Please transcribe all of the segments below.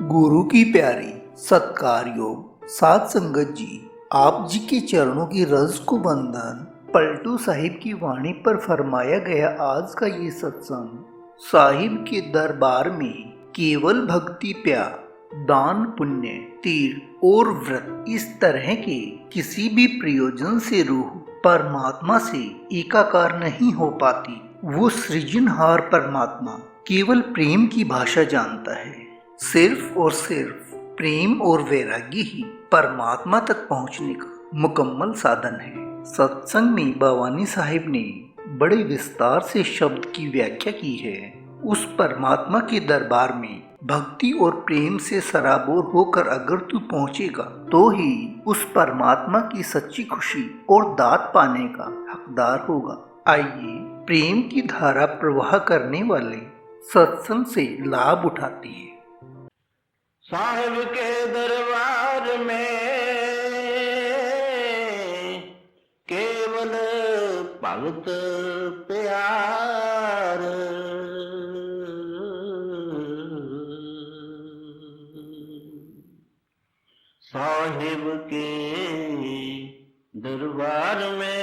गुरु की प्यारी सत्कार योग सात संगत जी, आप जी के चरणों की रज को बंधन। पलटू साहिब की वाणी पर फरमाया गया आज का ये सत्संग साहिब के दरबार में केवल भक्ति, प्यार, दान, पुण्य, तीर और व्रत, इस तरह के किसी भी प्रयोजन से रूह परमात्मा से एकाकार नहीं हो पाती। वो सृजनहार परमात्मा केवल प्रेम की भाषा जानता है। सिर्फ और सिर्फ प्रेम और वैराग्य ही परमात्मा तक पहुंचने का मुकम्मल साधन है। सत्संग में भवानी साहिब ने बड़े विस्तार से शब्द की व्याख्या की है। उस परमात्मा के दरबार में भक्ति और प्रेम से सराबोर होकर अगर तू पहुंचेगा तो ही उस परमात्मा की सच्ची खुशी और दात पाने का हकदार होगा। आइए प्रेम की धारा प्रवाह करने वाले सत्संग से लाभ उठाते हैं। साहिब के दरबार में केवल भगत प्यार, साहिब के दरबार में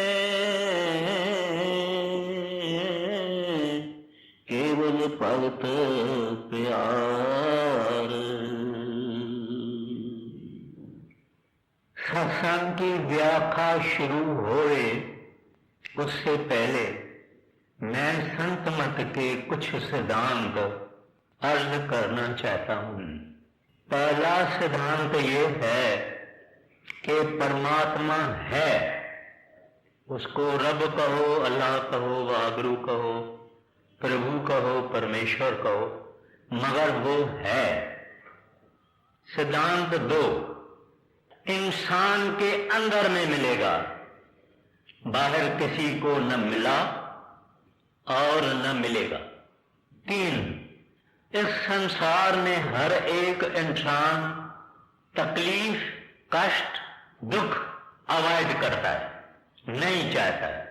केवल भगत प्यार। सत्संग की व्याख्या शुरू होए उससे पहले मैं संत मत के कुछ सिद्धांत अर्ज करना चाहता हूँ। पहला सिद्धांत ये है कि परमात्मा है, उसको रब कहो, अल्लाह कहो, वागुरु कहो, प्रभु कहो, परमेश्वर कहो, मगर वो है। सिद्धांत दो, इंसान के अंदर में मिलेगा, बाहर किसी को न मिला और न मिलेगा। तीन, इस संसार में हर एक इंसान तकलीफ, कष्ट, दुख अवॉइड करता है, नहीं चाहता है,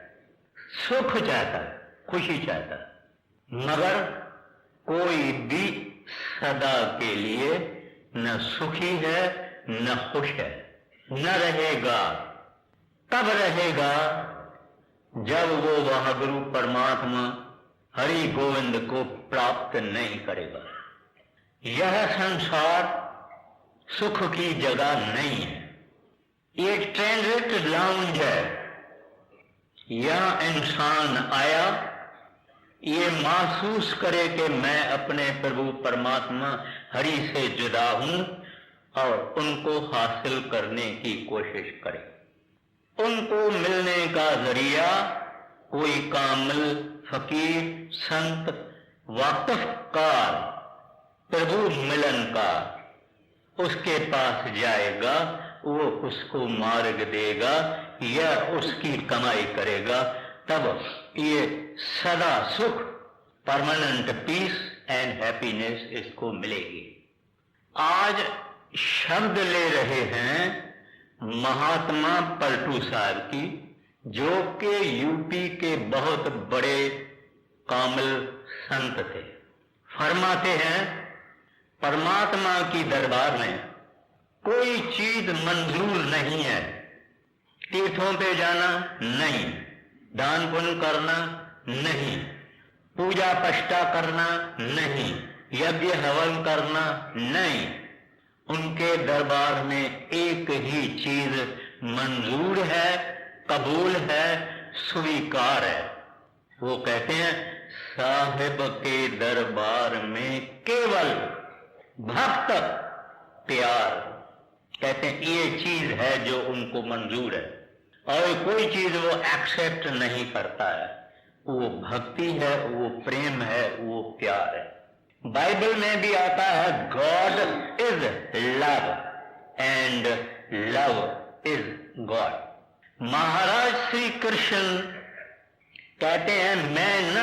सुख चाहता है, खुशी चाहता है, मगर कोई भी सदा के लिए न सुखी है न खुश है, न रहेगा। तब रहेगा जब वो वाहिगुरु परमात्मा हरि गोविंद को प्राप्त नहीं करेगा। यह संसार सुख की जगह नहीं है, ये ट्रांजिट लाउंज है। यह इंसान आया ये महसूस करे कि मैं अपने प्रभु परमात्मा हरि से जुदा हूं और उनको हासिल करने की कोशिश करे। उनको मिलने का जरिया कोई कामिल, फकीर, संत, वाकिफकार, प्रभु मिलन का, उसके पास जाएगा, वो उसको मार्ग देगा या उसकी कमाई करेगा। तब ये सदा सुख, परमानेंट पीस एंड हैप्पीनेस इसको मिलेगी। आज शब्द ले रहे हैं महात्मा पलटू साहब की, जो कि यूपी के बहुत बड़े कामिल संत थे। फरमाते हैं परमात्मा की दरबार में कोई चीज मंजूर नहीं है। तीर्थों पे जाना नहीं, दान पुण्य करना नहीं, पूजा पष्टा करना नहीं, यज्ञ हवन करना नहीं। उनके दरबार में एक ही चीज मंजूर है, कबूल है, स्वीकार है। वो कहते हैं साहिब के दरबार में केवल भक्त प्यार। कहते हैं ये चीज है जो उनको मंजूर है और कोई चीज वो एक्सेप्ट नहीं करता है। वो भक्ति है, वो प्रेम है, वो प्यार है। बाइबल में भी आता है God is love and love is God. Maharaj Shri Krishna कहते हैं मैं न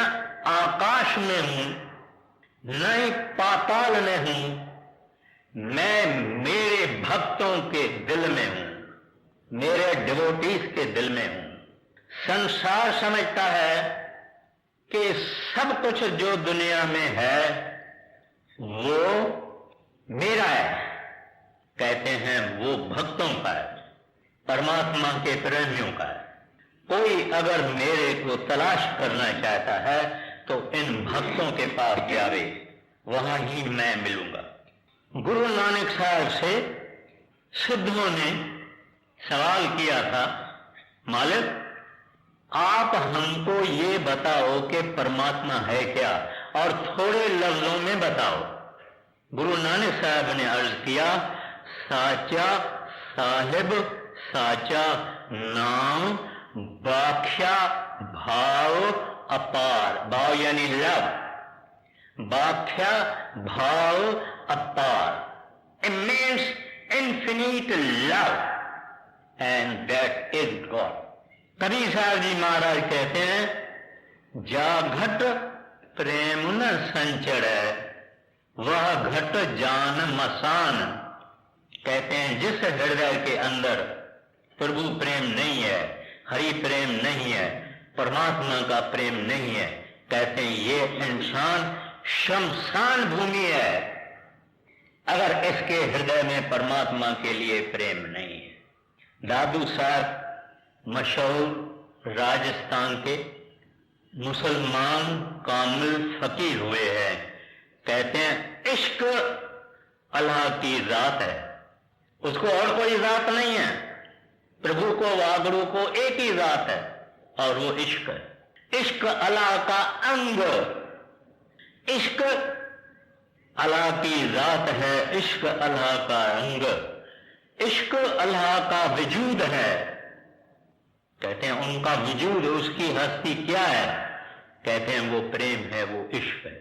आकाश में हूं न ही पाताल में हूं, मैं मेरे भक्तों के दिल में हूं, मेरे डिवोटीज के दिल में हूं। संसार समझता है कि सब कुछ जो दुनिया में है वो मेरा है, कहते हैं वो भक्तों का है, परमात्मा के प्रेमियों का है। कोई अगर मेरे को तलाश करना चाहता है तो इन भक्तों के पास जावे, वहां ही मैं मिलूंगा। गुरु नानक साहब से सिद्धों ने सवाल किया था, मालिक आप हमको ये बताओ कि परमात्मा है क्या, और थोड़े लफ्जों में बताओ। गुरु नानक साहब ने अर्ज किया, साचा साहिब साचा नाम बाख्या भाव अपार, भाव यानी लव, बाख्या भाव अपार, it means infinite love and that is God। Kabir साहब जी महाराज कहते हैं, जा घट प्रेम न संचड़े वह घट जान मसान। कहते हैं जिस हृदय के अंदर प्रभु प्रेम नहीं है, हरि प्रेम नहीं है, परमात्मा का प्रेम नहीं है, कहते हैं ये इंसान शमशान भूमि है, अगर इसके हृदय में परमात्मा के लिए प्रेम नहीं है। दादू साहब मशहूर राजस्थान के मुसलमान कामिल फकीर हुए हैं। कहते हैं इश्क अल्लाह की जात है, उसको और कोई जात नहीं है। प्रभु को वागड़ू को एक ही जात है और वो इश्क है। इश्क अल्लाह का अंग, इश्क अल्लाह की जात है, इश्क अल्लाह का अंग, इश्क अल्लाह का वजूद है। कहते हैं उनका वजूद, उसकी हस्ती क्या है? कहते हैं वो प्रेम है, वो इश्क है।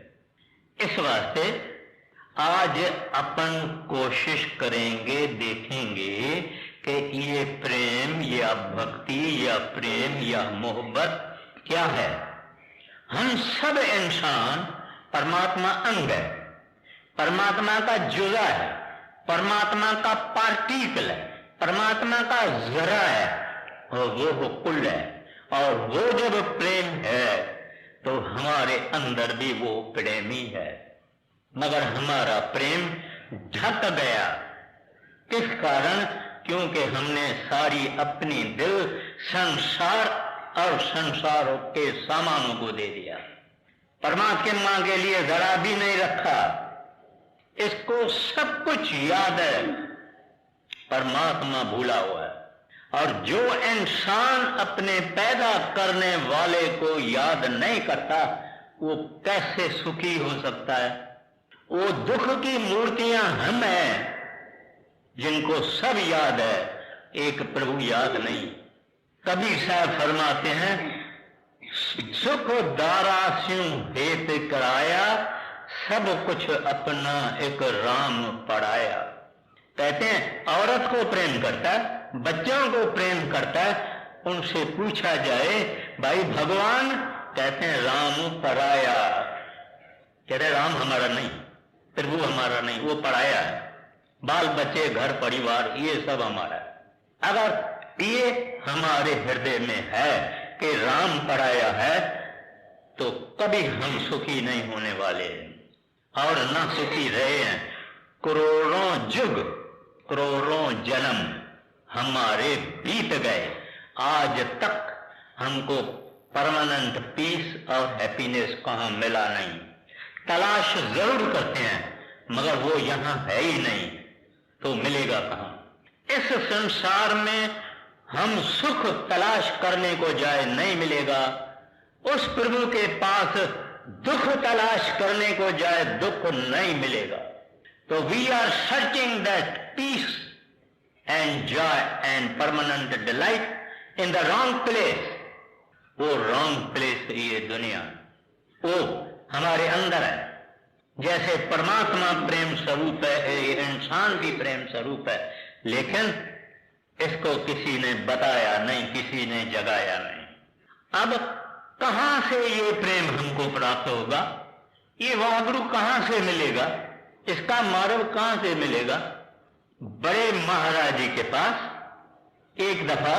इस वास्ते आज अपन कोशिश करेंगे, देखेंगे कि ये प्रेम या भक्ति या प्रेम या मोहब्बत क्या है। हम सब इंसान परमात्मा अंग है, परमात्मा का जुज़ा है, परमात्मा का पार्टिकल है, परमात्मा का जरा है और वो कुल है। और वो जब प्रेम है तो हमारे अंदर भी वो प्रेमी है, मगर हमारा प्रेम ढक गया। किस कारण? क्योंकि हमने सारी अपनी दिल संसार और संसारों के सामानों को दे दिया, परमात्मा के लिए जरा भी नहीं रखा। इसको सब कुछ याद है, परमात्मा भूला हुआ है। और जो इंसान अपने पैदा करने वाले को याद नहीं करता, वो कैसे सुखी हो सकता है? वो दुख की मूर्तियां हम हैं जिनको सब याद है, एक प्रभु याद नहीं। कबीर साहब फरमाते हैं, सुख दारा स्यों हेत कराया, सब कुछ अपना एक राम पढ़ाया। कहते हैं औरत को प्रेम करता है, बच्चों को प्रेम करता है। उनसे पूछा जाए भाई भगवान, कहते हैं राम पराया। कहते हैं राम हमारा नहीं, प्रभु हमारा नहीं, वो पराया है। बाल बच्चे घर परिवार ये सब हमारा है। अगर ये हमारे हृदय में है कि राम पराया है तो कभी हम सुखी नहीं होने वाले हैं और ना सुखी रहे हैं। करोड़ों युग करोड़ों जन्म हमारे बीत गए, आज तक हमको परमानेंट पीस और हैप्पीनेस कहाँ मिला नहीं। तलाश जरूर करते हैं मगर वो यहाँ है ही नहीं, तो मिलेगा कहाँ? इस संसार में हम सुख तलाश करने को जाए नहीं मिलेगा, उस प्रभु के पास दुख तलाश करने को जाए दुख नहीं मिलेगा। तो we are searching that peace and joy and permanent delight in the wrong place. वो रॉन्ग प्लेस ये दुनिया, वो हमारे अंदर है। जैसे परमात्मा प्रेम स्वरूप है, ये इंसान भी प्रेम स्वरूप है, लेकिन इसको किसी ने बताया नहीं, किसी ने जगाया नहीं। अब कहां से ये प्रेम हमको प्राप्त होगा? ये वागड़ू कहां से मिलेगा? इसका मार्ग कहां से मिलेगा? बड़े महाराज जी के पास एक दफा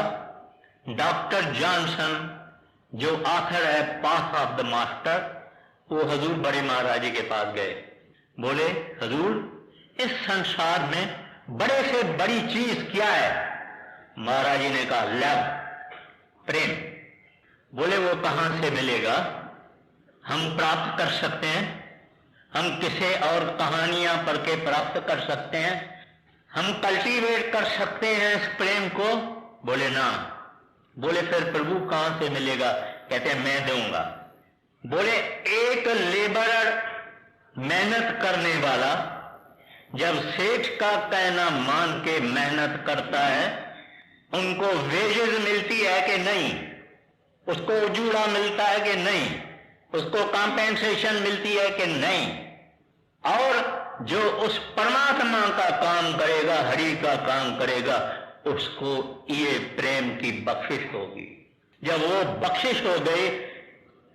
डॉक्टर जॉनसन, जो आखिर है पास ऑफ द मास्टर, वो हजूर बड़े महाराज जी के पास गए। बोले हजूर इस संसार में बड़े से बड़ी चीज क्या है? महाराज जी ने कहा लव, प्रेम। बोले वो कहां से मिलेगा? हम प्राप्त कर सकते हैं? हम किसे और कहानियां पढ़ के प्राप्त कर सकते हैं? हम कल्टीवेट कर सकते हैं इस प्रेम को? बोले ना। बोले फिर प्रभु कहां से मिलेगा? कहते हैं मैं दूंगा। बोले एक लेबरर, मेहनत करने वाला, जब सेठ का कहना मान के मेहनत करता है, उनको वेजेस मिलती है कि नहीं? उसको उजूड़ा मिलता है कि नहीं? उसको कॉम्पेंसेशन मिलती है कि नहीं? और जो उस परमात्मा का काम करेगा, हरि का काम करेगा, उसको ये प्रेम की बख्शिश होगी। जब वो बख्शिश हो गई,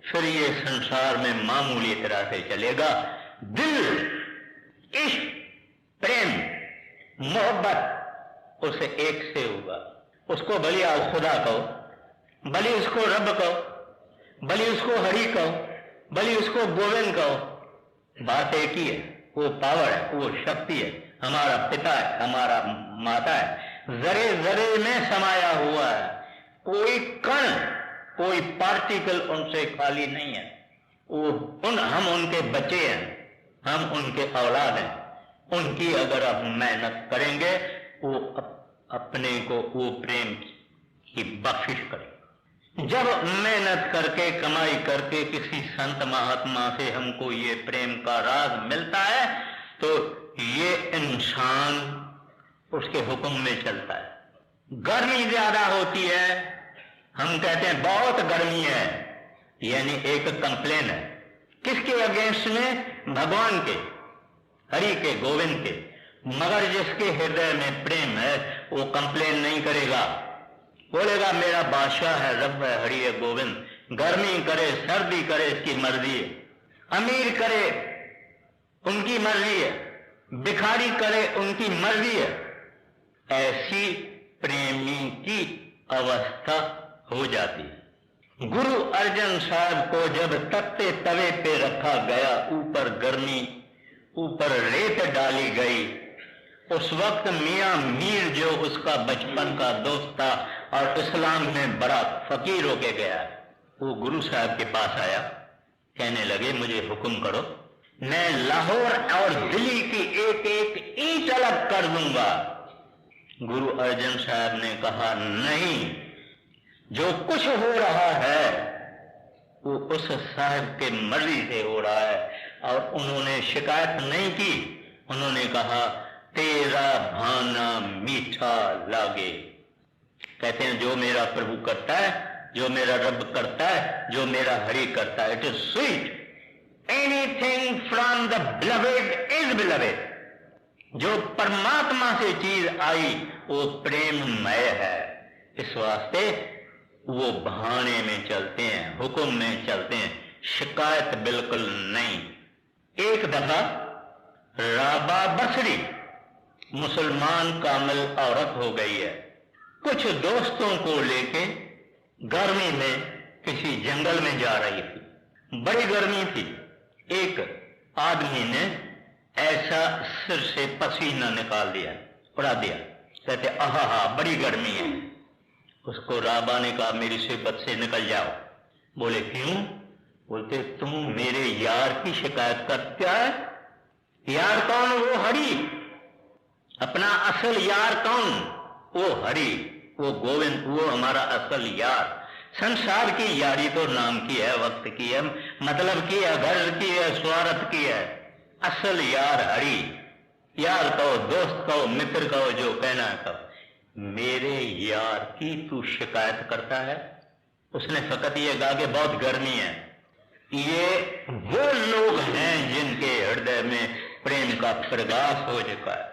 फिर ये संसार में मामूली तरह से चलेगा। दिल, इश्क, प्रेम, मोहब्बत उसे एक से होगा। उसको भले आप खुदा कहो, भले उसको रब कहो, भले उसको हरि कहो, भले उसको गोविंद कहो, बात एक ही है। वो पावर है, वो शक्ति है, हमारा पिता है, हमारा माता है, जरे जरे में समाया हुआ है। कोई कण, कोई पार्टिकल उनसे खाली नहीं है। हम उनके बच्चे हैं, हम उनके औलाद हैं। उनकी अगर हम मेहनत करेंगे, वो अपने को वो प्रेम की बख्शिश करें। जब मेहनत करके, कमाई करके किसी संत महात्मा से हमको ये प्रेम का राज मिलता है, तो ये इंसान उसके हुक्म में चलता है। गर्मी ज्यादा होती है, हम कहते हैं बहुत गर्मी है, यानी एक कंप्लेन है। किसके अगेंस्ट में? भगवान के, हरि के, गोविंद के। मगर जिसके हृदय में प्रेम है, वो कंप्लेन नहीं करेगा। बोलेगा मेरा बादशाह है, रब है, हरि है, गोविंद। गर्मी करे, सर्दी करे, इसकी मर्जी है। अमीर करे, उनकी मर्जी है। भिखारी करे, उनकी मर्जी है। ऐसी प्रेमी की अवस्था हो जाती है। गुरु अर्जन साहब को जब तख्ते तवे पे रखा गया, ऊपर गर्मी, ऊपर रेत डाली गई, उस वक्त मियां मीर जो उसका बचपन का दोस्त था और इस्लाम में बड़ा फकीर होके गया, वो गुरु साहब के पास आया। कहने लगे मुझे हुक्म करो, मैं लाहौर और दिल्ली की एक एक ईंट अलग कर दूंगा। गुरु अर्जन साहब ने कहा नहीं, जो कुछ हो रहा है वो उस साहब के मर्जी से हो रहा है। और उन्होंने शिकायत नहीं की, उन्होंने कहा तेरा भाना मीठा लागे। कहते हैं जो मेरा प्रभु करता है, जो मेरा रब करता है, जो मेरा हरि करता है, it is sweet. Anything from the beloved is beloved. जो परमात्मा से चीज आई वो प्रेममय है। इस वास्ते वो बहाने में चलते हैं, हुक्म में चलते हैं, शिकायत बिल्कुल नहीं। एक दफा राबा बसरी मुसलमान कामिल औरत हो गई है। कुछ दोस्तों को लेके गर्मी में किसी जंगल में जा रही थी। बड़ी गर्मी थी। एक आदमी ने ऐसा सिर से पसीना निकाल दिया, उड़ा दिया। कहते आहा बड़ी गर्मी है। उसको राबा ने कहा मेरी सिबत से निकल जाओ। बोले क्यों? बोलते तुम मेरे यार की शिकायत करते है। यार कौन? वो हरि। अपना असल यार कौन? वो हरि, वो गोविंद, वो हमारा असल यार। संसार की यारी तो नाम की है, वक्त की है, मतलब की है, गर्ज की है, स्वार्थ की है। असल यार हरि। यार कहो, दोस्त कहो, मित्र कहो, जो कहना कहो। मेरे यार की तू शिकायत करता है? उसने फकत ये कहा कि बहुत गर्मी है। ये वो लोग हैं जिनके हृदय में प्रेम का प्रकाश हो चुका है,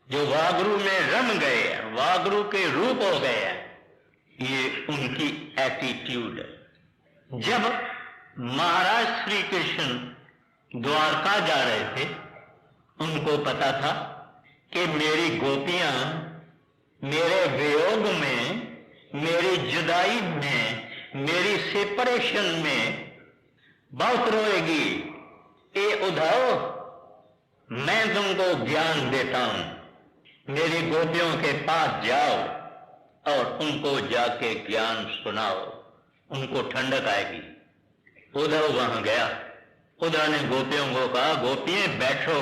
जो वागरू में रम गए हैं, वागरू के रूप हो गए हैं। ये उनकी एटीट्यूड है। जब महाराज श्री कृष्ण द्वारका जा रहे थे, उनको पता था कि मेरी गोपियां मेरे वियोग में, मेरी जुदाई में, मेरी सेपरेशन में बहुत रोएगी। ए उधाओ, मैं तुमको ज्ञान देता हूं, मेरी गोपियों के पास जाओ और उनको जाके ज्ञान सुनाओ, उनको ठंडक आएगी। उद्धव वहां गया, उद्धव ने गोपियों को कहा, गोपियां बैठो,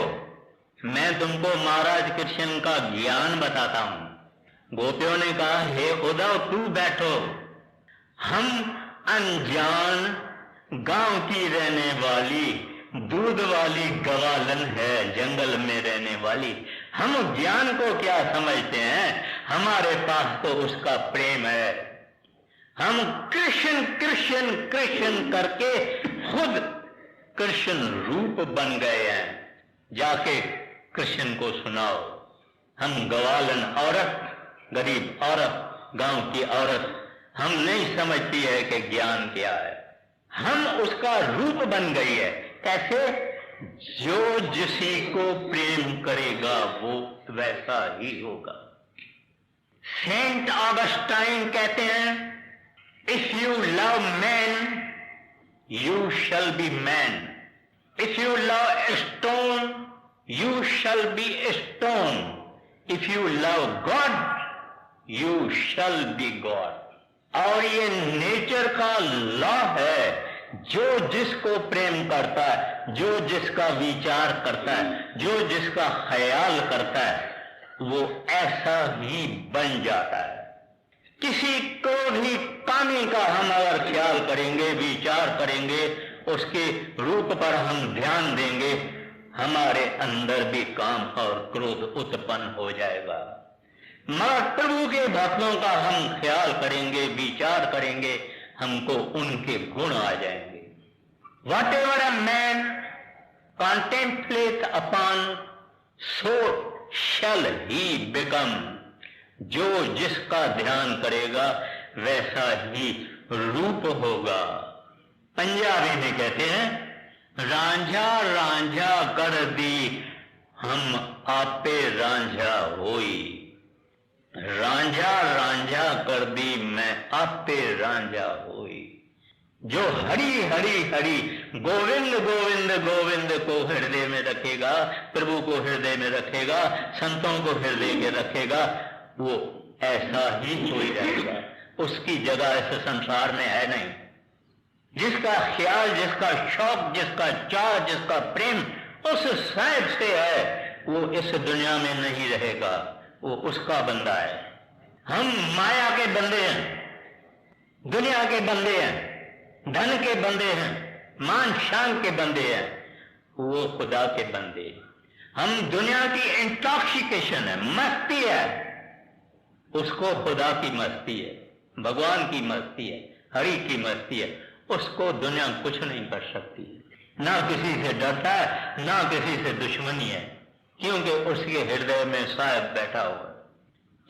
मैं तुमको महाराज कृष्ण का ज्ञान बताता हूं। गोपियों ने कहा, हे उद्धव तू बैठो, हम अनजान गांव की रहने वाली दूध वाली गवालन है, जंगल में रहने वाली, हम ज्ञान को क्या समझते हैं, हमारे पास तो उसका प्रेम है। हम कृष्ण कृष्ण कृष्ण करके खुद कृष्ण रूप बन गए हैं, जाके कृष्ण को सुनाओ। हम गवालन औरत, गरीब औरत, गांव की औरत, हम नहीं समझती है कि ज्ञान क्या है, हम उसका रूप बन गई है। कैसे? जो जिसी को प्रेम करेगा वो वैसा ही होगा। सेंट ऑगस्टाइन कहते हैं, if you love man you shall be man. If you love a stone, you shall be a stone. If you love God, you shall be God. और ये नेचर का लॉ है, जो जिसको प्रेम करता है, जो जिसका विचार करता है, जो जिसका ख्याल करता है, वो ऐसा ही बन जाता है। किसी को भी पाने का हम अगर ख्याल करेंगे, विचार करेंगे, उसके रूप पर हम ध्यान देंगे, हमारे अंदर भी काम और क्रोध उत्पन्न हो जाएगा। मगर प्रभु के भक्तों का हम ख्याल करेंगे, विचार करेंगे, हमको उनके गुण आ जाएंगे। Whatever a man contemplate upon so shall he become. जो जिसका ध्यान करेगा वैसा ही रूप होगा। पंजाबी में कहते हैं, रांझा रांझा कर दी हम आपे रांझा होई। रांझा रांझा कर दी मैं आपे रांझा होई। जो हरि हरि हरि गोविंद गोविंद गोविंद को हृदय में रखेगा, प्रभु को हृदय में रखेगा, संतों को हृदय में रखेगा, वो ऐसा ही कोई रहेगा। उसकी जगह इस संसार में है नहीं। जिसका ख्याल, जिसका शौक, जिसका चाह, जिसका प्रेम उस साहिब से है, वो इस दुनिया में नहीं रहेगा, वो उसका बंदा है। हम माया के बंदे हैं, दुनिया के बंदे हैं, धन के बंदे हैं, मान शान के बंदे हैं, वो खुदा के बंदे। हम दुनिया की इंटॉक्सिकेशन है, मस्ती है, उसको खुदा की मस्ती है, भगवान की मस्ती है, हरि की मस्ती है, उसको दुनिया कुछ नहीं कर सकती। ना किसी से डरता है, ना किसी से दुश्मनी है, क्योंकि उसके हृदय में साहिब बैठा हुआ।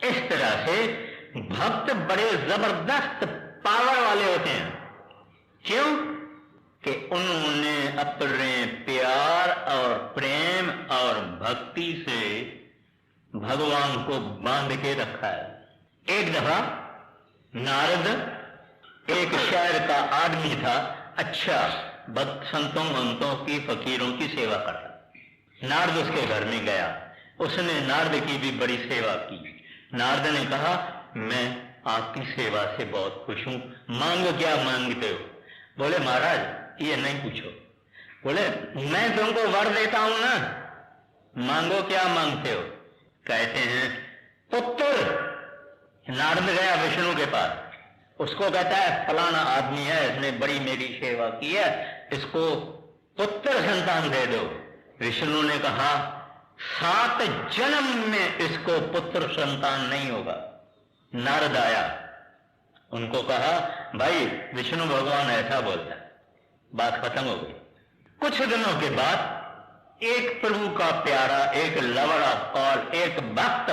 इस तरह से भक्त बड़े जबरदस्त पावर वाले होते हैं। क्यों? कि उन्होंने अपने प्यार और प्रेम और भक्ति से भगवान को बांध के रखा है। एक दफा नारद एक शहर का आदमी था, अच्छा भक्त, संतों मंतों की, फकीरों की सेवा करता। नारद उसके घर में गया, उसने नारद की भी बड़ी सेवा की। नारद ने कहा, मैं आपकी सेवा से बहुत खुश हूं, मांगो क्या मांगते हो? बोले महाराज ये नहीं पूछो। बोले मैं तुमको वर देता हूं ना, मांगो क्या मांगते हो? कहते हैं पुत्र। नारद गया विष्णु के पास, उसको कहता है फलाना आदमी है, इसने बड़ी मेरी सेवा की है, इसको पुत्र संतान दे दो। विष्णु ने कहा 7 जन्म में इसको पुत्र संतान नहीं होगा। नारद आया, उनको कहा भाई विष्णु भगवान ऐसा बोलता है, बात खत्म हो गई। कुछ दिनों के बाद एक प्रभु का प्यारा, एक लवड़ा और एक भक्त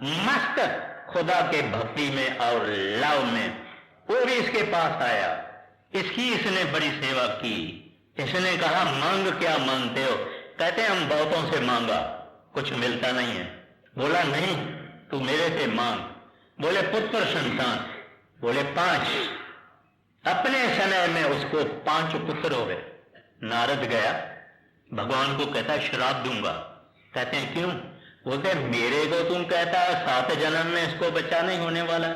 मस्त खुदा के भक्ति में और लव में, वो भी इसके पास आया। इसकी इसने बड़ी सेवा की। इसने कहा मांग क्या मांगते हो? कहते हम बहुतों से मांगा, कुछ मिलता नहीं है। बोला नहीं, तू मेरे से मांग। बोले पुत्र संतान। बोले 5। अपने समय में उसको 5 पुत्र हो गए। नारद गया, भगवान को कहता श्राप दूंगा, कहते हैं क्यों? बोलते मेरे को तुम कहता है 7 जन्म में इसको बच्चा नहीं होने वाला,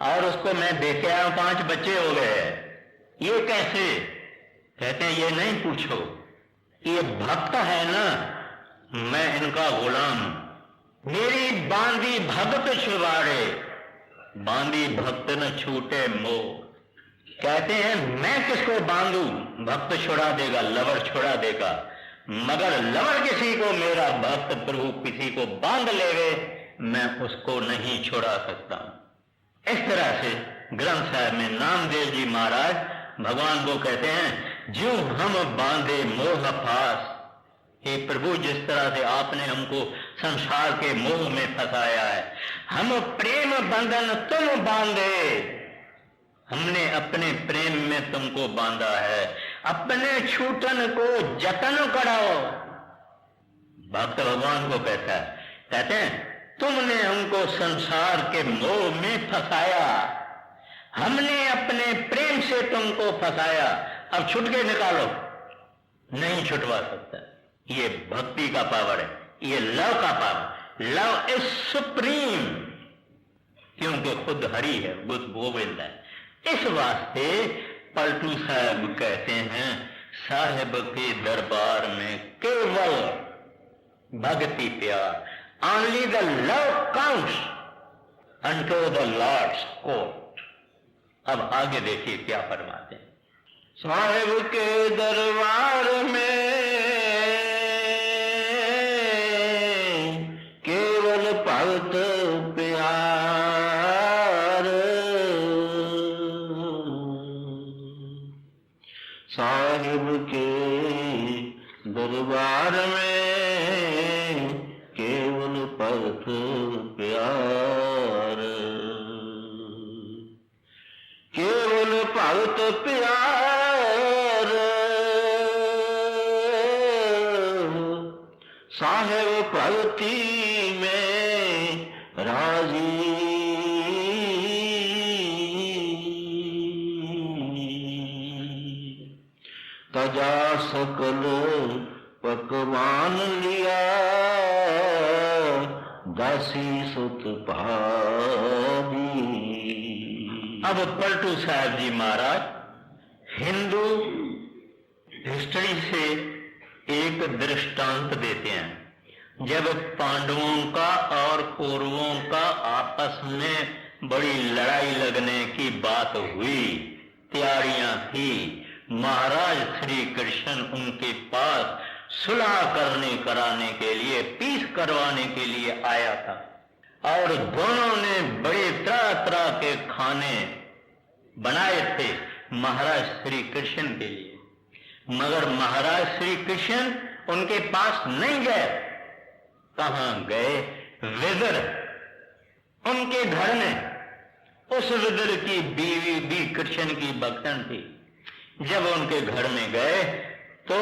और उसको मैं देख के आया 5 बच्चे हो गए, ये कैसे? कहते हैं ये नहीं पूछो, ये भक्त है ना, मैं इनका गुलाम, मेरी बांधी भक्त छुड़ाए, बांधी भक्त न छूटे मोह। कहते हैं मैं किसको बांधू? भक्त छुड़ा देगा, लवर छुड़ा देगा, मगर लवर किसी को, मेरा भक्त प्रभु किसी को बांध लेवे, मैं उसको नहीं छुड़ा सकता। इस तरह से ग्रंथ साहब में नामदेव जी महाराज भगवान को कहते हैं, जो हम बांधे मोह फास, हे प्रभु जिस तरह से आपने हमको संसार के मोह में फंसाया है, हम प्रेम बंधन तुम बांधे, हमने अपने प्रेम में तुमको बांधा है, अपने छूटन को जतन कराओ। भक्त भगवान को कहता है, कहते हैं तुमने हमको संसार के मोह में फंसाया, हमने अपने प्रेम से तुमको फंसाया, अब छुट के निकालो, नहीं छुटवा सकता। ये भक्ति का पावर है, ये लव का पावर। लव इज सुप्रीम, क्योंकि खुद हरि है, बुद्ध गोविंद है। इस वास्ते पलटू साहब कहते हैं, साहिब के दरबार में केवल भक्ति प्यार, only the love counts unto the Lord's court। अब आगे देखिए क्या फरमाते हैं, साहिब के दरबार में केवल भक्त प्यार, साहिब के दरबार में केवल भक्त प्यार, केवल भक्त प्यार, साहिब भक्ति में राजी, तजा सकल पकवान लिया, दासी सुत भादी। अब पलटू साहब जी महाराज हिंदू हिस्ट्री से एक दृष्टांत देते हैं। जब पांडवों का और कौरवों का आपस में बड़ी लड़ाई लगने की बात हुई, तैयारियां थी, महाराज श्री कृष्ण उनके पास सुलह कराने के लिए, पीस करवाने के लिए आया था, और दोनों ने बड़े तरह तरह के खाने बनाए थे महाराज श्री कृष्ण के लिए, मगर महाराज श्री कृष्ण उनके पास नहीं गए। कहां गए? विदुर उनके घर में। उस विदुर की बीवी भी कृष्ण की भक्तन थी। जब उनके घर में गए तो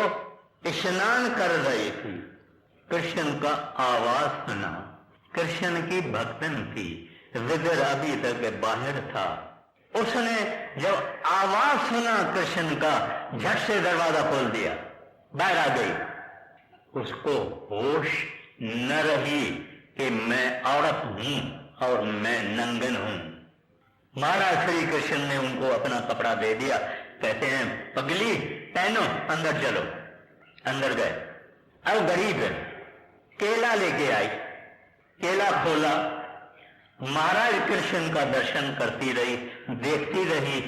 स्नान कर रही थी, कृष्ण का आवाज सुना, कृष्ण की भक्तन थी, विदुर अभी तक बाहर था। उसने जब आवाज सुना कृष्ण का, झट से दरवाजा खोल दिया, बाहर आ गई। उसको होश न रही कि मैं औरत हूं और मैं नंगन हूं। महाराज श्री कृष्ण ने उनको अपना कपड़ा दे दिया, कहते हैं पगली पहनो, अंदर चलो। अंदर गए। अब गरीब है, केला लेके आई, केला खोला, महाराज कृष्ण का दर्शन करती रही, देखती रही,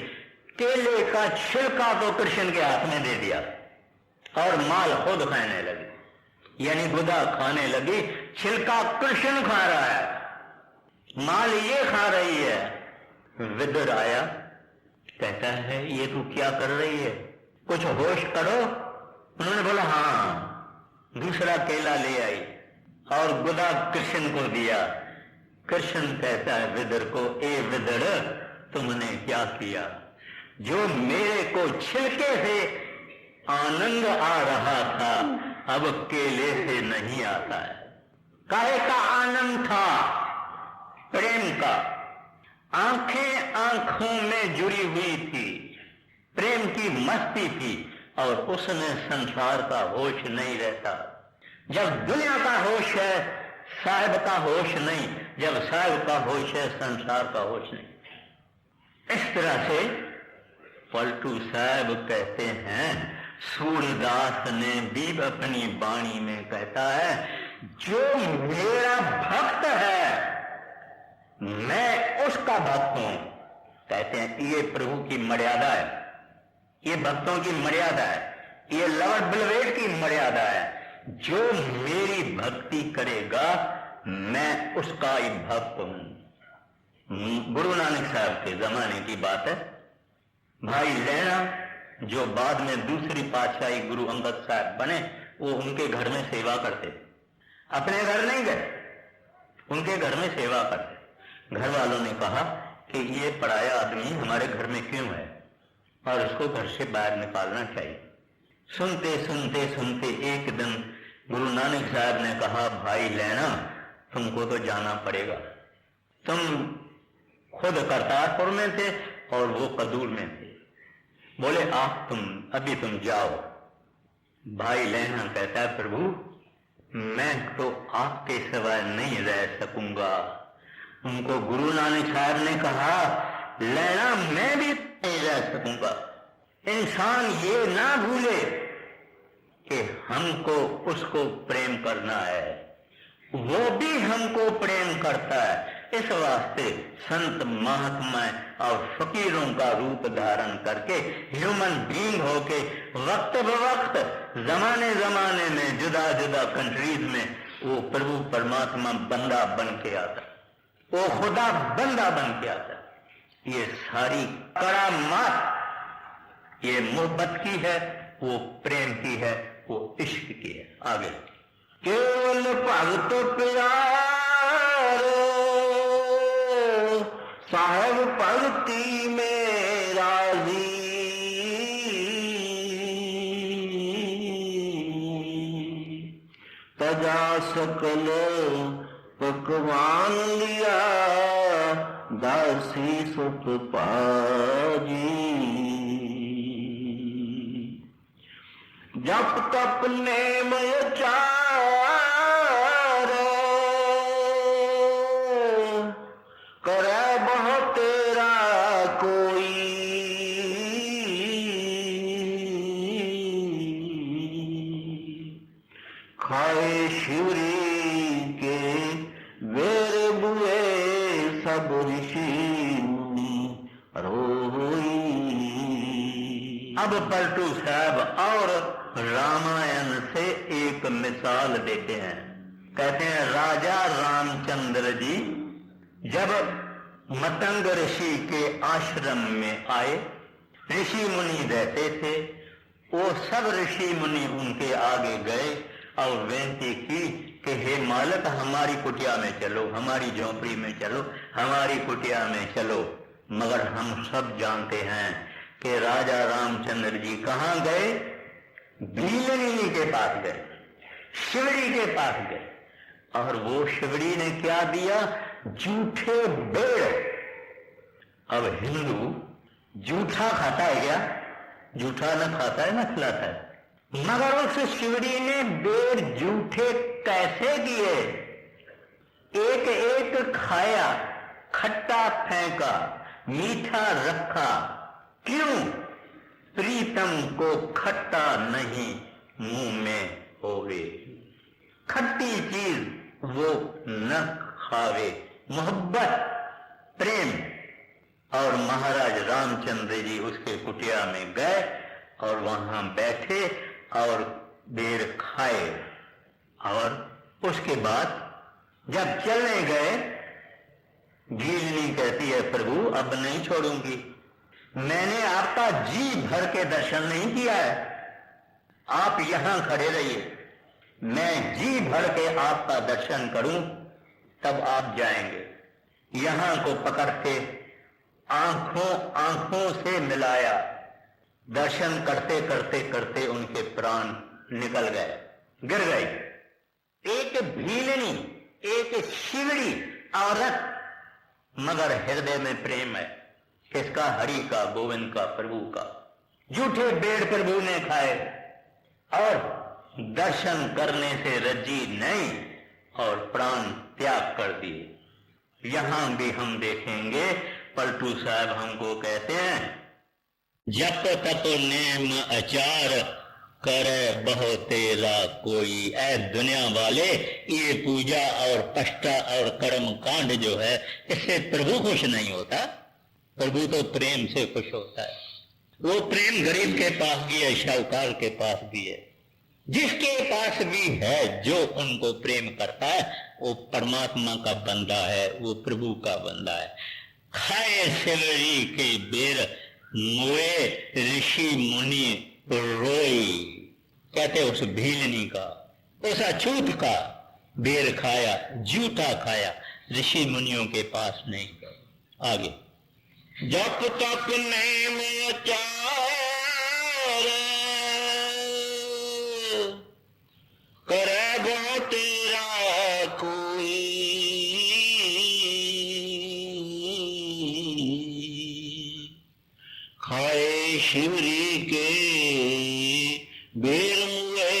केले का छिलका तो कृष्ण के हाथ में दे दिया और माल खुद खाने लगी, यानी गुदा खाने लगी, छिलका कृष्ण खा रहा है, माल ये खा रही है। विदुर आया, कहता है ये तू क्या कर रही है, कुछ होश करो। उन्होंने बोला हाँ। दूसरा केला ले आई और गुदा कृष्ण को दिया। कृष्ण कहता है विदुर को, ए विदुर तुमने क्या किया? जो मेरे को छिलके से आनंद आ रहा था, अब केले से नहीं आता है। काहे का आनंद था? प्रेम का। आंखें आंखों में जुड़ी हुई थी, प्रेम की मस्ती थी, और उसने संसार का होश नहीं रहता। जब दुनिया का होश है, साहिब का होश नहीं। जब साहिब का होश है, संसार का होश नहीं। इस तरह से पलटू साहब कहते हैं, सूरदास ने भी अपनी वाणी में कहता है, जो मेरा भक्त है मैं उसका भक्त हूं। कहते हैं ये प्रभु की मर्यादा है, ये भक्तों की मर्यादा है, ये लवर बिलवेट की मर्यादा है। जो मेरी भक्ति करेगा मैं उसका ही भक्त हूं। गुरु नानक साहब के जमाने की बात है। भाई लैना जो बाद में दूसरी पातशाही गुरु अंगद साहब बने, वो उनके घर में सेवा करते, अपने घर नहीं गए, उनके घर में सेवा करते। घर वालों ने कहा कि ये पराया आदमी हमारे घर में क्यों है और उसको घर से बाहर निकालना चाहिए। सुनते सुनते सुनते एक दिन गुरु नानक साहब ने कहा, भाई लैना तुमको तो जाना पड़ेगा, तुम खुद करतारपुर में थे और वो कदूर में थे। बोले आप तुम जाओ। भाई लैना कहता है, प्रभु मैं तो आपके सिवाय नहीं रह सकूंगा। उनको गुरु नानक साहब ने कहा, लैना मैं भी नहीं रह सकूंगा। इंसान ये ना भूले कि हमको उसको प्रेम करना है, वो भी हमको प्रेम करता है। इस वास्ते संत महात्मा और फकीरों का रूप धारण करके ह्यूमन बीइंग होके वक्त बवक्त जमाने जमाने में जुदा जुदा कंट्रीज में वो प्रभु परमात्मा बंदा बन के आता, वो खुदा बंदा बन के आता। ये सारी करामात ये मोहब्बत की है, वो प्रेम की है, वो इश्क की है। आगे केवल भगत प्यारे साहेब भक्ति में राजी, तजा सकल पकवान लिया दासी सुख पाजी। जप तप नेम चार करे बहु तेरा कोई, खाए शिवरी के वेर बुए सब ऋषि मुनि रोई। अब पलटू साहब और रामायण से एक मिसाल देते हैं। कहते हैं, राजा रामचंद्र जी जब मतंग ऋषि के आश्रम में आए, ऋषि मुनि रहते थे, वो सब ऋषि मुनि उनके आगे गए और विनती की कि हे मालिक हमारी कुटिया में चलो, हमारी झोंपड़ी में चलो, हमारी कुटिया में चलो। मगर हम सब जानते हैं कि राजा रामचंद्र जी कहाँ गए? भीलनी के पास गए, शिवड़ी के पास गए। और वो शिवड़ी ने क्या दिया? जूठे बेड़। अब हिंदू जूठा खाता है क्या? जूठा न खाता है न खिलाता है। मगर उस शिवड़ी ने बेड़ जूठे कैसे दिए? एक एक खाया, खट्टा फेंका, मीठा रखा। क्यों? प्रीतम को खट्टा नहीं मुंह में होवे, खट्टी चीज वो न खावे। मोहब्बत, प्रेम। और महाराज रामचंद्र जी उसके कुटिया में गए और वहां बैठे और बेर खाए। और उसके बाद जब चलने गए, भीलनी कहती है, प्रभु अब नहीं छोड़ूंगी, मैंने आपका जी भर के दर्शन नहीं किया है, आप यहां खड़े रहिए, मैं जी भर के आपका दर्शन करूं तब आप जाएंगे। यहां को पकड़ के आंखों आंखों से मिलाया। दर्शन करते करते करते उनके प्राण निकल गए, गिर गई। एक भीलनी, एक शिवड़ी औरत, मगर हृदय में प्रेम है। किसका? हरि का, गोविंद का, प्रभु का। जूठे बेड़ प्रभु ने खाए और दर्शन करने से रजी नहीं और प्राण त्याग कर दिए। यहां भी हम देखेंगे पलटू साहब हमको कहते हैं, जप तप नेम आचार करे बहु तेरा कोई। ऐ दुनिया वाले, ये पूजा और पष्टा और कर्म कांड जो है, इससे प्रभु खुश नहीं होता। प्रभु तो प्रेम से खुश होता है। वो प्रेम गरीब के पास भी है, शाहूकार के पास भी है। जिसके पास भी है, जो उनको प्रेम करता है, वो परमात्मा का बंदा है, वो प्रभु का बंदा है। खाए सिवरी के बेर मोए ऋषि मुनि रोई। कहते उस भीलनी का, उस अछूत का बेर खाया, जूठा खाया, ऋषि मुनियों के पास नहीं गए। आगे, जप तप नेम आचार करे बहु तेरा कोई। खाए शिवरी के बेर मुए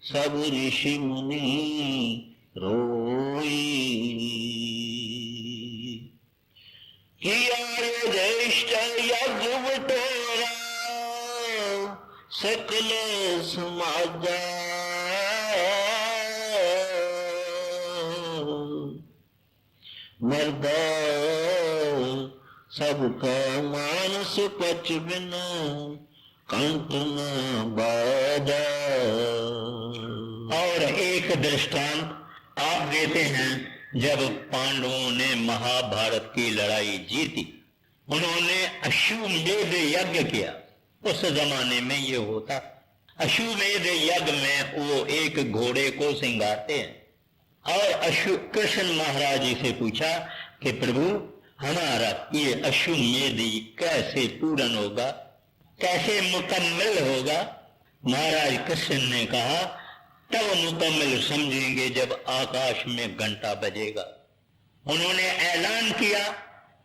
सब ऋषि मुनि रोई। किया ज्येष्ठ यज्ञ बटोरा सकल समाजा। मर्दा सबका मानस पच बिना कंठ न बाजा। और एक दृष्टांत आप देते हैं, जब पांडवों ने महाभारत की लड़ाई जीती, उन्होंने अश्वमेध यज्ञ किया। उस जमाने में ये होता, अश्वमेध यज्ञ में वो एक घोड़े को सिंगारते हैं और कृष्ण महाराज जी से पूछा कि प्रभु, हमारा ये अश्वमेध कैसे पूर्ण होगा, कैसे मुकम्मल होगा? महाराज कृष्ण ने कहा, तब मुकम्मल समझेंगे जब आकाश में घंटा बजेगा। उन्होंने ऐलान किया,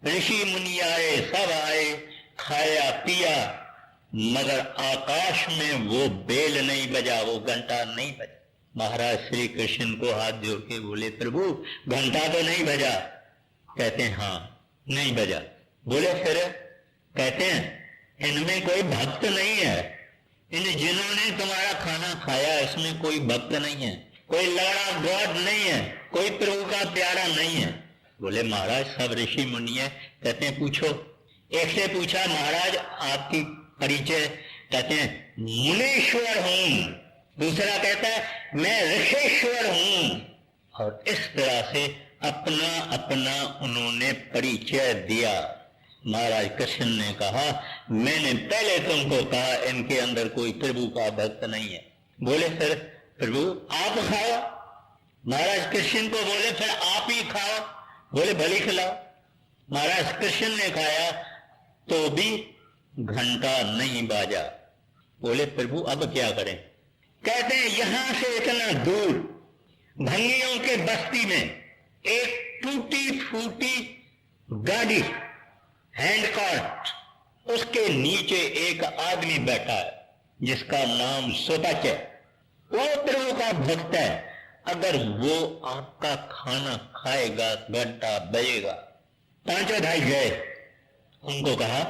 ऋषि मुनि आए, सब आए, खाया पिया, मगर आकाश में वो बेल नहीं बजा, वो घंटा नहीं बजा। महाराज श्री कृष्ण को हाथ जोड़ के बोले, प्रभु घंटा तो नहीं बजा? कहते हैं हाँ नहीं बजा। बोले फिर? कहते हैं इनमें कोई भक्त नहीं है, इन जिन्होंने तुम्हारा खाना खाया इसमें कोई भक्त नहीं है, कोई लड़ा गॉड नहीं है, कोई प्रभु का प्यारा नहीं है। बोले महाराज सब ऋषि मुनि है। कहते हैं पूछो। एक से पूछा, महाराज आपकी परिचय? कहते हैं मुनीश्वर हूं। दूसरा कहता है मैं ऋषेश्वर हूं। और इस तरह से अपना अपना उन्होंने परिचय दिया। महाराज कृष्ण ने कहा, मैंने पहले तुमको कहा इनके अंदर कोई प्रभु का भक्त नहीं है। बोले फिर प्रभु आप खाओ। महाराज कृष्ण को बोले फिर आप ही खाओ। बोले भले खिलाओ। महाराज कृष्ण ने खाया तो भी घंटा नहीं बाजा। बोले प्रभु अब क्या करें? कहते हैं यहां से इतना दूर भंगियों के बस्ती में एक टूटी फूटी गाड़ी, हैंड कार्ट, उसके नीचे एक आदमी बैठा है जिसका नाम सुपच है। वो प्रभु का भक्त है। अगर वो आपका खाना खाएगा घंटा बजेगा। पांचों भाई गए, उनको कहा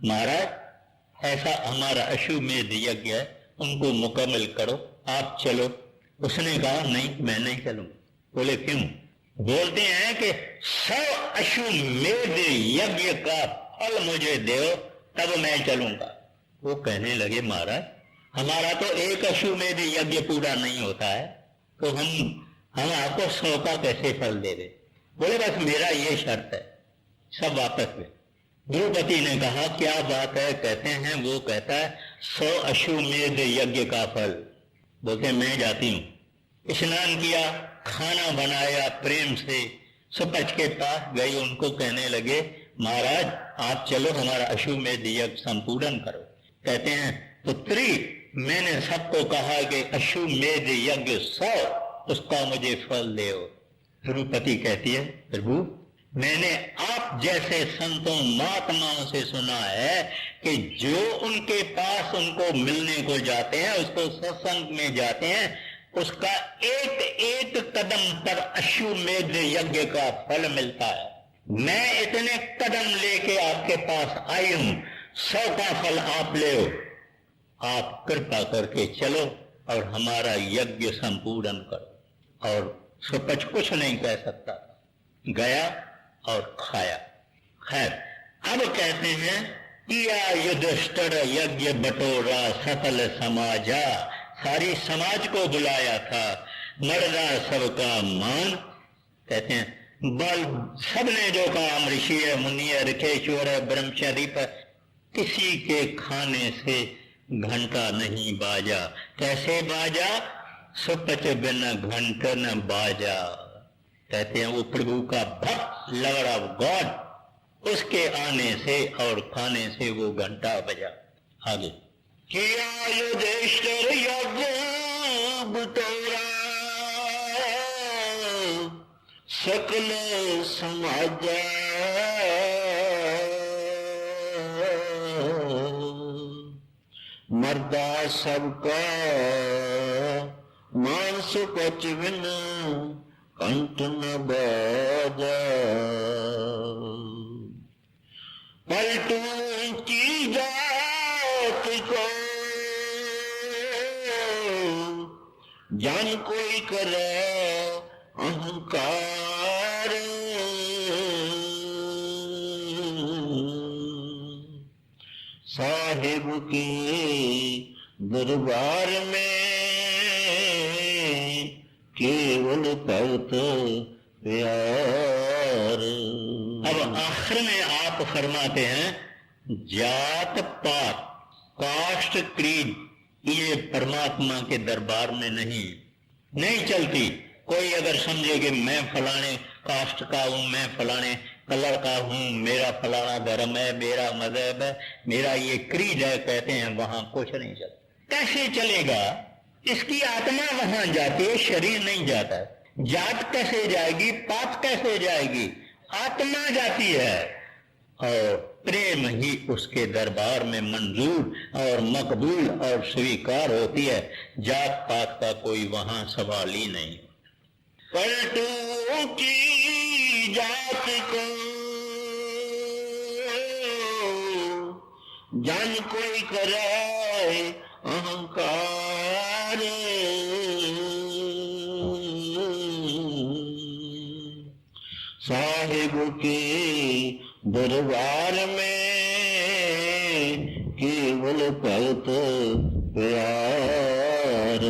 महाराज ऐसा हमारा अश्वमेध यज्ञ है, उनको मुकम्मल करो, आप चलो। उसने कहा नहीं मैं नहीं चलूंगा। बोले क्यों? बोलते हैं कि 100 अश्वमेध यज्ञ का फल मुझे दो तब मैं चलूंगा। वो कहने लगे महाराज हमारा तो एक अश्वमेध यज्ञ पूरा नहीं होता है, तो हम आपको 100 का कैसे फल दे दे? बोले बस मेरा ये शर्त है। सब वापस में। द्रौपदी ने कहा क्या बात है? कहते हैं वो कहता है 100 अश्वमेध यज्ञ का फल। बोलते मैं जाती हूं। स्नान किया, खाना बनाया प्रेम से, सुपच के पास गई, उनको कहने लगे महाराज आप चलो हमारा अश्वमेध यज्ञ संपूर्ण करो। कहते हैं पुत्री मैंने सबको कहा कि अश्वमेध यज्ञ 100 उसका मुझे फल दो। द्रौपदी कहती है प्रभु मैंने आप जैसे संतों महात्माओं से सुना है कि जो उनके पास उनको मिलने को जाते हैं, उसको सत्संग में जाते हैं, उसका एक एक कदम पर अश्वमेध यज्ञ का फल मिलता है। मैं इतने कदम लेके आपके पास आई हूं, 100 का फल आप ले, आप कृपा करके चलो और हमारा यज्ञ संपूर्ण करो। और सुपच कुछ नहीं कह सकता, गया और खाया। खैर, अब कहते हैं किया युधिष्ठिर यज्ञ बटोरा सकल समाजा, सारी समाज को बुलाया था, मर्दा सबका मान। कहते हैं बल सबने जो काम, ऋषि है, मुनि है, ऋखेश्वर है, ब्रह्मचारी पर, किसी के खाने से घंटा नहीं बाजा। कैसे बाजा? सुपच बिना घंटा न बाजा। कहते हैं वो प्रभु का भक्त, लवर ऑफ गॉड, उसके आने से और खाने से वो घंटा बजा। आगे किया युधिष्ठिर यज्ञ बटोरा सकल समाजा, मर्दा सबका मांस पच बिन कंठ न बाजा। पलटू की जात को जान कोई करे अहंकार, साहिब के दरबार में केवल भक्त प्यार। अब आखिर में आप फरमाते हैं जात पात, कास्ट, क्रीड, ये परमात्मा के दरबार में नहीं चलती। कोई अगर समझे कि मैं फलाने कास्ट का हूं, मैं फलाने कलर का हूं, मेरा फलाना धर्म है, मेरा मजहब है, मेरा ये क्रीड है, कहते हैं वहां कुछ नहीं चलता। कैसे चलेगा? इसकी आत्मा वहां जाती है, शरीर नहीं जाता। जात कैसे जाएगी, पात कैसे जाएगी? आत्मा जाती है और प्रेम ही उसके दरबार में मंजूर और मकबूल और स्वीकार होती है। जात पात का कोई वहां सवाल ही नहीं। पलटू की जात को जान कोई करे अहंकार, साहिब के दरबार में केवल भक्त प्यार।